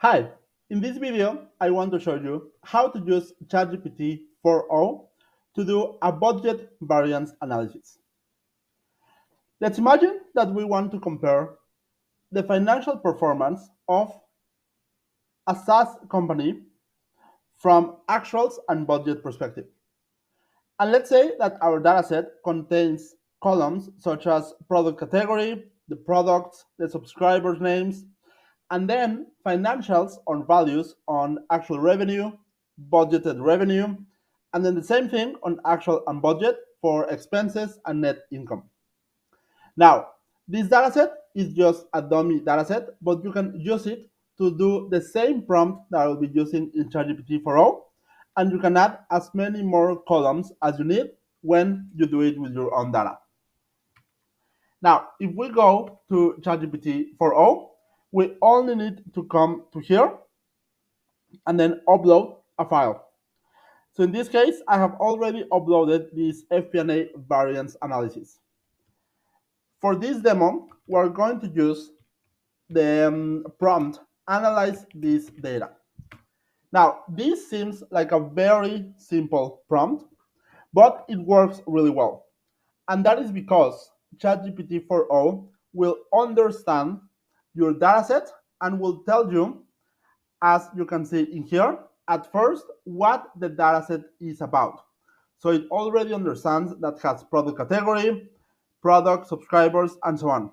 Hi, in this video, I want to show you how to use ChatGPT 4.0 to do a budget variance analysis. Let's imagine that we want to compare the financial performance of a SaaS company from actuals and budget perspective. And let's say that our dataset contains columns such as product category, the products, the subscribers' names, and then financials on values on actual revenue, budgeted revenue, and then the same thing on actual and budget for expenses and net income. Now, this dataset is just a dummy dataset, but you can use it to do the same prompt that I will be using in ChatGPT 4.0, and you can add as many more columns as you need when you do it with your own data. Now, if we go to ChatGPT 4.0, we only need to come to here and then upload a file. So in this case, I have already uploaded this FP&A variance analysis. For this demo, we're going to use the prompt, analyze this data. Now, this seems like a very simple prompt, but it works really well. And that is because ChatGPT 4.0 will understand your dataset and will tell you, as you can see in here, at first, what the dataset is about. So it already understands that has product category, product, subscribers, and so on.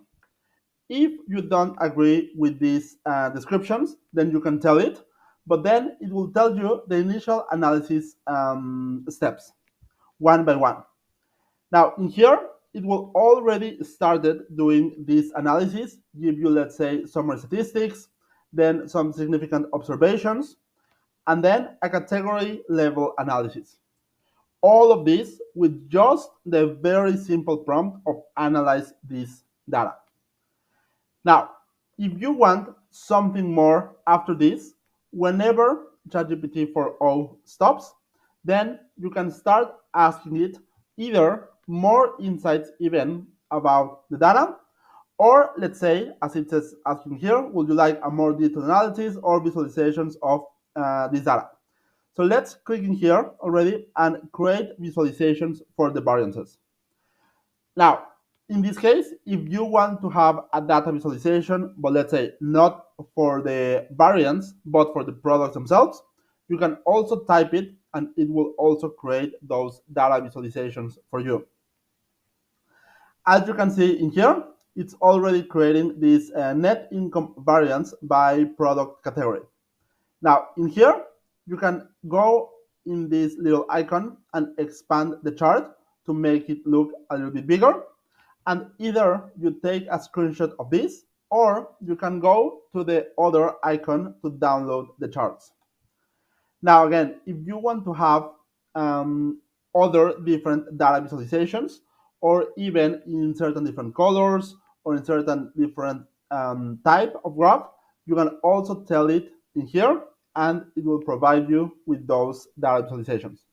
If you don't agree with these descriptions, then you can tell it, but then it will tell you the initial analysis steps, one by one. Now, in here, it will already started doing this analysis, give you, let's say, summary statistics, then some significant observations, and then a category level analysis. All of this with just the very simple prompt of analyze this data. Now, if you want something more after this, whenever ChatGPT 4.0 stops, then you can start asking it either more insights even about the data, or let's say, as it says asking here, would you like a more detailed analysis or visualizations of this data? So let's click in here already and create visualizations for the variances. Now, in this case, if you want to have a data visualization, but let's say not for the variance, but for the products themselves, you can also type it and it will also create those data visualizations for you. As you can see in here, it's already creating this net income variance by product category. Now, in here, you can go in this little icon and expand the chart to make it look a little bit bigger. And either you take a screenshot of this, or you can go to the other icon to download the charts. Now, again, if you want to have other different data visualizations, or even in certain different colors, or in certain different type of graph, you can also tell it in here, and it will provide you with those data visualizations.